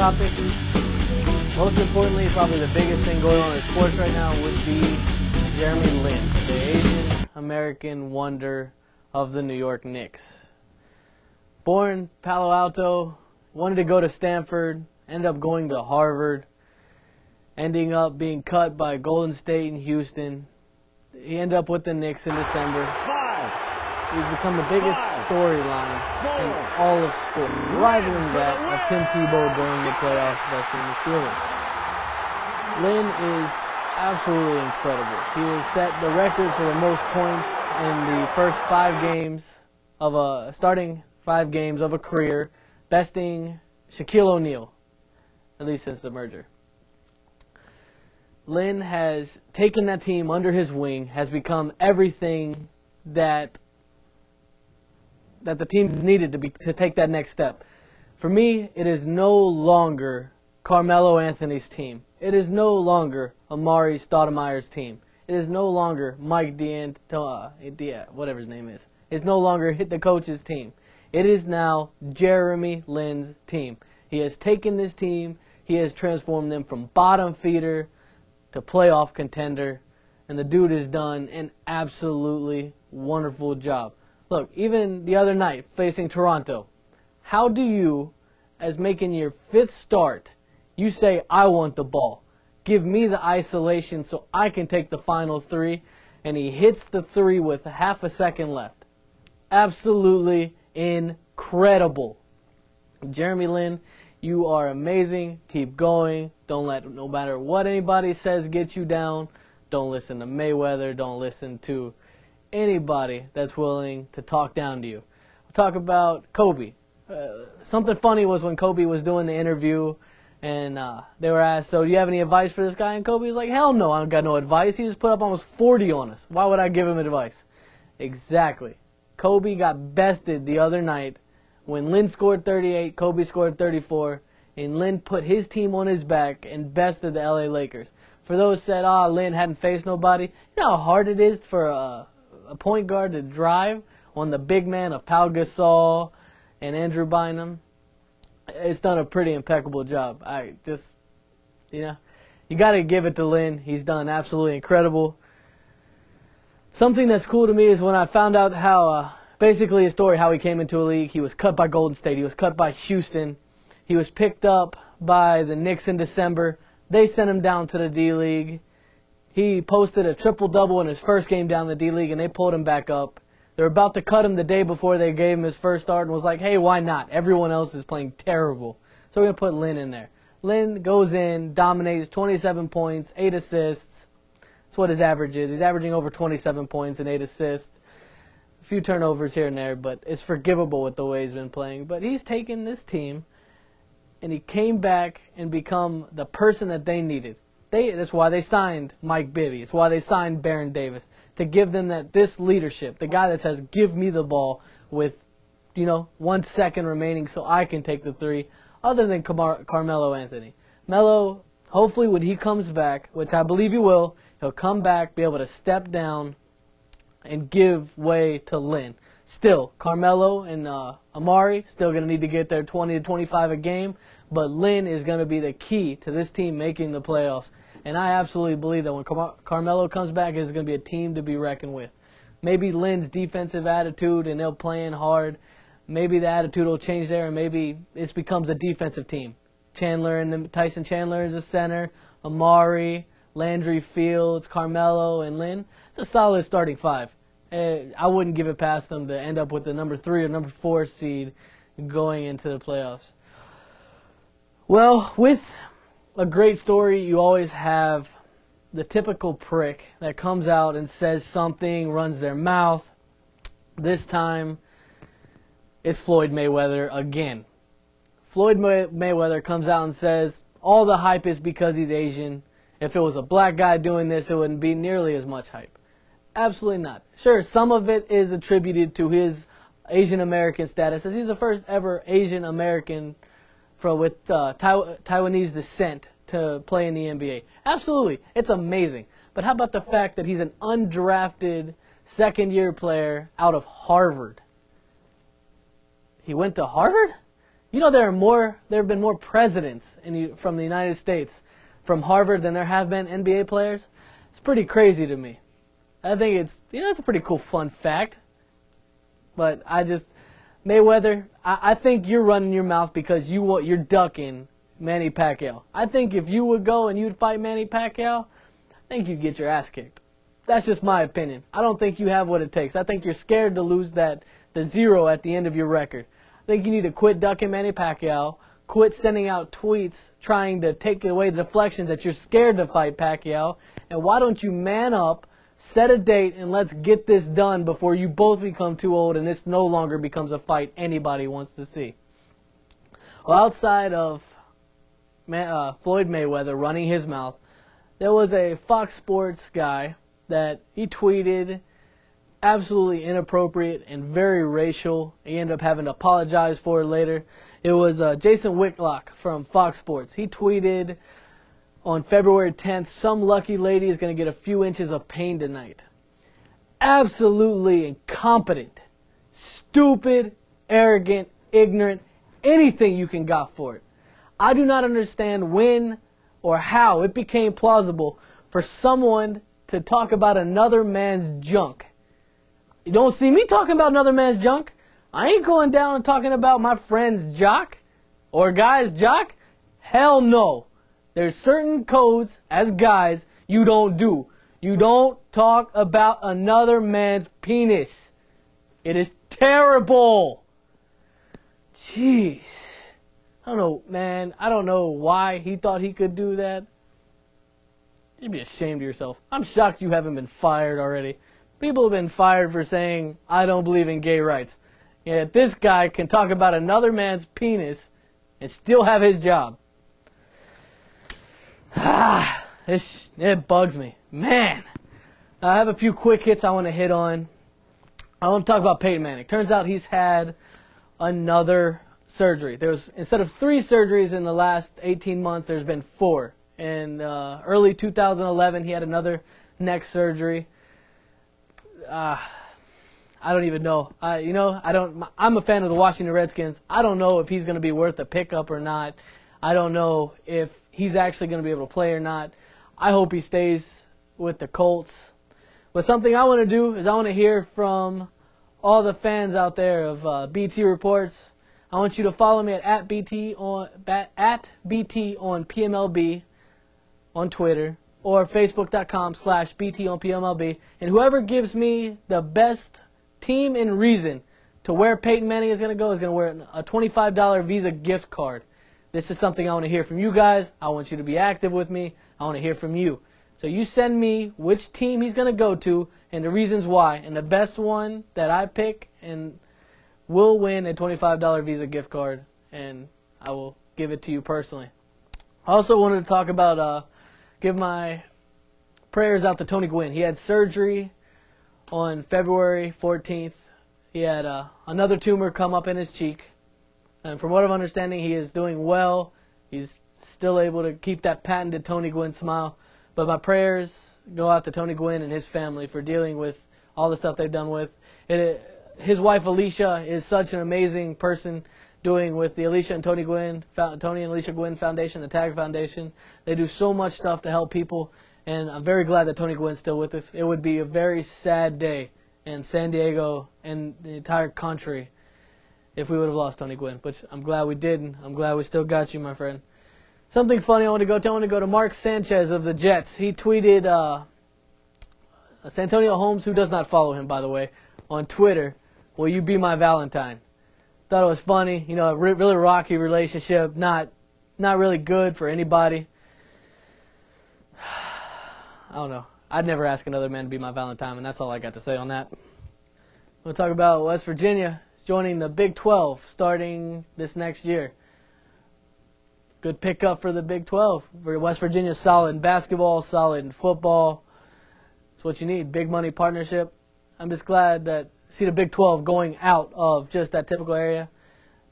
topic, most importantly, probably the biggest thing going on in sports right now would be Jeremy Lin, the Asian American wonder of the New York Knicks. Born Palo Alto, wanted to go to Stanford, ended up going to Harvard, ending up being cut by Golden State and Houston. He ended up with the Knicks in December. He's become the biggest storyline in all of sports, rivaling that of Tim Tebow during the playoffs besting the Steelers. Lin is absolutely incredible. He has set the record for the most points in the first starting 5 games of a career, besting Shaquille O'Neal, at least since the merger. Lin has taken that team under his wing, has become everything that the team needed to take that next step. For me, it is no longer Carmelo Anthony's team. It is no longer Amari Stoudemire's team. It is no longer Mike whatever his name is. It's no longer the coach's team. It is now Jeremy Lin's team. He has taken this team, he has transformed them from bottom feeder to playoff contender, and the dude has done an absolutely wonderful job. Look, even the other night, facing Toronto, how do you, as making your 5th start, you say, I want the ball. Give me the isolation so I can take the final 3, and he hits the 3 with half a second left. Absolutely incredible. Jeremy Lin, you are amazing. Keep going. Don't let, no matter what anybody says, get you down. Don't listen to Mayweather. Don't listen to anybody that's willing to talk down to you. We'll talk about Kobe. Something funny was when Kobe was doing the interview and they were asked, so do you have any advice for this guy? And Kobe was like, hell no, I don't got no advice. He just put up almost 40 on us. Why would I give him advice? Exactly. Kobe got bested the other night when Lin scored 38, Kobe scored 34, and Lin put his team on his back and bested the LA Lakers. For those who said, Lin hadn't faced nobody, you know how hard it is for a point guard to drive on the big man of Pau Gasol and Andrew Bynum? It's done a pretty impeccable job. You got to give it to Lin. He's done absolutely incredible. Something that's cool to me is when I found out how, basically his story, how he came into a league. He was cut by Golden State. He was cut by Houston. He was picked up by the Knicks in December. They sent him down to the D-League. He posted a triple-double in his first game down in the D-League, and they pulled him back up. They were about to cut him the day before they gave him his first start and was like, hey, why not? Everyone else is playing terrible. So we're going to put Lin in there. Lin goes in, dominates, 27 points, 8 assists. That's what his average is. He's averaging over 27 points and 8 assists. A few turnovers here and there, but it's forgivable with the way he's been playing. But he's taken this team, and he came back and become the person that they needed. That's why they signed Mike Bibby. It's why they signed Baron Davis, to give them this leadership. The guy that says, give me the ball with, 1 second remaining so I can take the 3, other than Carmelo Anthony. Melo, hopefully when he comes back, which I believe he will, he'll come back, be able to step down and give way to Lin. Still, Carmelo and Amari still going to need to get their 20 to 25 a game, but Lin is going to be the key to this team making the playoffs. And I absolutely believe that when Carmelo comes back, it's going to be a team to be reckoned with. Maybe Lin's defensive attitude and they're playing hard, maybe the attitude will change there and maybe this becomes a defensive team. Tyson Chandler is a center, Amari, Landry Fields, Carmelo, and Lin. It's a solid starting 5. I wouldn't give it past them to end up with the number 3 or number 4 seed going into the playoffs. Well, with a great story, you always have the typical prick that comes out and says something, runs their mouth. This time, it's Floyd Mayweather again. Floyd Mayweather comes out and says, all the hype is because he's Asian. If it was a black guy doing this, it wouldn't be nearly as much hype. Absolutely not. Sure, some of it is attributed to his Asian American status, as he's the first ever Asian American with Taiwanese descent to play in the NBA. Absolutely. It's amazing. But how about the fact that he's an undrafted second-year player out of Harvard? He went to Harvard? You know, there have been more presidents from the United States, from Harvard, than there have been NBA players. It's pretty crazy to me. I think it's, it's a pretty cool fun fact. But Mayweather, I think you're running your mouth because you're ducking Manny Pacquiao. I think if you would go and you'd fight Manny Pacquiao, I think you'd get your ass kicked. That's just my opinion. I don't think you have what it takes. I think you're scared to lose the 0 at the end of your record. I think you need to quit ducking Manny Pacquiao, quit sending out tweets trying to take away the deflections that you're scared to fight Pacquiao, and why don't you man up, set a date, and let's get this done before you both become too old and this no longer becomes a fight anybody wants to see. Well, outside of Floyd Mayweather running his mouth, there was a Fox Sports guy that he tweeted absolutely inappropriate and very racial. He ended up having to apologize for it later. It was Jason Witlock from Fox Sports. He tweeted on February 10th, some lucky lady is going to get a few inches of pain tonight. Absolutely incompetent, stupid, arrogant, ignorant, anything you can got for it. I do not understand when or how it became plausible for someone to talk about another man's junk. You don't see me talking about another man's junk. I ain't going down and talking about my friend's jock or guy's jock. Hell no. There's certain codes as guys you don't do. You don't talk about another man's penis. It is terrible. Jeez. I don't know, man. I don't know why he thought he could do that. You'd be ashamed of yourself. I'm shocked you haven't been fired already. People have been fired for saying, I don't believe in gay rights. Yet this guy can talk about another man's penis and still have his job. It bugs me. Man. I have a few quick hits I want to hit on. I want to talk about Peyton Manning. Turns out he's had another surgery. Instead of 3 surgeries in the last 18 months, there's been 4. In early 2011, he had another neck surgery. I don't even know. I'm a fan of the Washington Redskins. I don't know if he's going to be worth a pickup or not. I don't know if he's actually going to be able to play or not. I hope he stays with the Colts. But something I want to do is I want to hear from all the fans out there of BT Reports. I want you to follow me at BT on PMLB on Twitter or Facebook.com/BT on PMLB. And whoever gives me the best team and reason to where Peyton Manning is going to go is going to wear a $25 Visa gift card. This is something I want to hear from you guys. I want you to be active with me. I want to hear from you. So you send me which team he's going to go to and the reasons why. And the best one that I pick and will win a $25 Visa gift card. And I will give it to you personally. I also wanted to talk about, give my prayers out to Tony Gwynn. He had surgery on February 14th. He had another tumor come up in his cheek. And from what I'm understanding, he is doing well. He's still able to keep that patented Tony Gwynn smile. But my prayers go out to Tony Gwynn and his family for dealing with all the stuff they've done with. His wife Alicia is such an amazing person doing with the Alicia and Tony and Alicia Gwynn Foundation, the TAG Foundation. They do so much stuff to help people. And I'm very glad that Tony Gwynn's still with us. It would be a very sad day in San Diego and the entire country if we would have lost Tony Gwynn. But I'm glad we didn't. I'm glad we still got you, my friend. Something funny I want to go to Mark Sanchez of the Jets. He tweeted Santonio Holmes, who does not follow him, by the way, on Twitter, will you be my Valentine? Thought it was funny. A really rocky relationship, not really good for anybody. I don't know. I'd never ask another man to be my Valentine, and that's all I got to say on that. We'll talk about West Virginia joining the Big 12 starting this next year. Good pickup for the Big 12. West Virginia's solid in basketball, solid in football. It's what you need. Big money partnership. I'm just glad that see the Big 12 going out of just that typical area.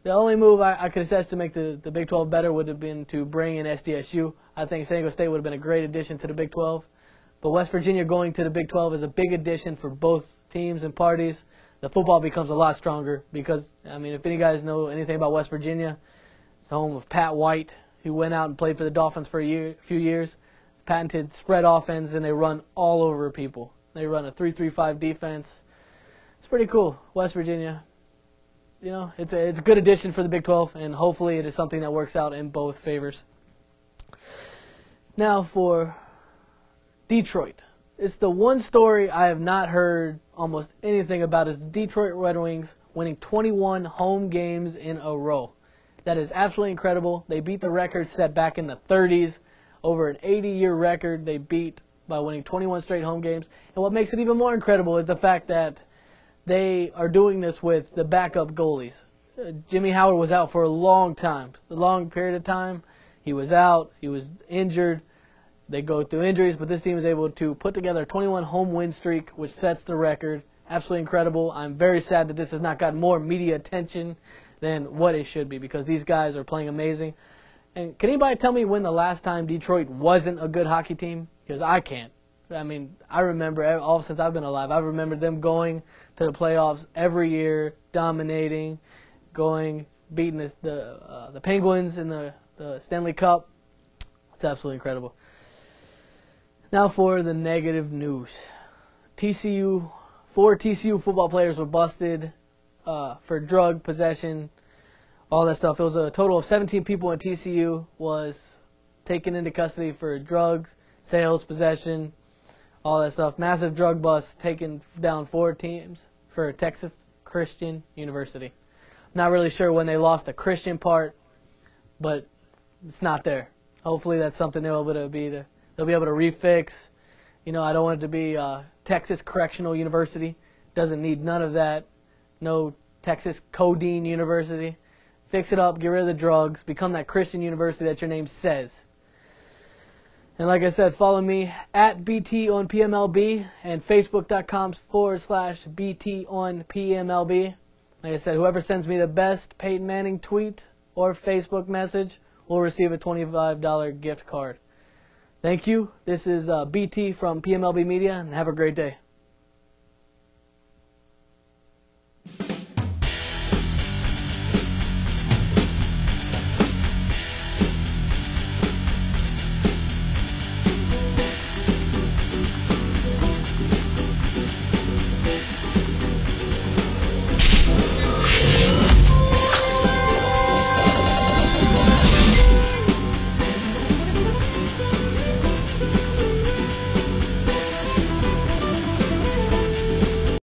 The only move I could assess to make the Big 12 better would have been to bring in SDSU. I think San Diego State would have been a great addition to the Big 12. But West Virginia going to the Big 12 is a big addition for both teams and parties. The football becomes a lot stronger because, if any guys know anything about West Virginia, it's the home of Pat White He went out and played for the Dolphins for a few years. Patented spread offense, and they run all over people. They run a 3-3-5 defense. It's pretty cool. West Virginia, you know, it's a good addition for the Big 12, and hopefully it is something that works out in both favors. Now for Detroit. It's the one story I have not heard almost anything about is the Detroit Red Wings winning 21 home games in a row. That is absolutely incredible. They beat the record set back in the 30s. Over an 80-year record they beat by winning 21 straight home games. And what makes it even more incredible is the fact that they are doing this with the backup goalies. Jimmy Howard was out for a long time, a long period of time. He was out. He was injured. They go through injuries, but this team is able to put together a 21 home win streak, which sets the record. Absolutely incredible. I'm very sad that this has not gotten more media attention than what it should be, because these guys are playing amazing. And can anybody tell me when the last time Detroit wasn't a good hockey team? Because I can't. I mean, I remember, all since I've been alive, I remember them going to the playoffs every year, dominating, beating the Penguins in the Stanley Cup. It's absolutely incredible. Now for the negative news. Four TCU football players were busted for drug possession, all that stuff. It was a total of 17 people in TCU was taken into custody for drugs, sales, possession, all that stuff. Massive drug bust, taking down 4 teams for Texas Christian University. Not really sure when they lost the Christian part, but it's not there. Hopefully that's something they'll be able to refix. You know, I don't want it to be Texas Correctional University. Doesn't need none of that. No Texas Codeine University. Fix it up, get rid of the drugs, become that Christian university that your name says. And like I said, follow me at BT on PMLB and Facebook.com/BT on PMLB. Like I said, whoever sends me the best Peyton Manning tweet or Facebook message will receive a $25 gift card. Thank you. This is BT from PMLB Media, and have a great day.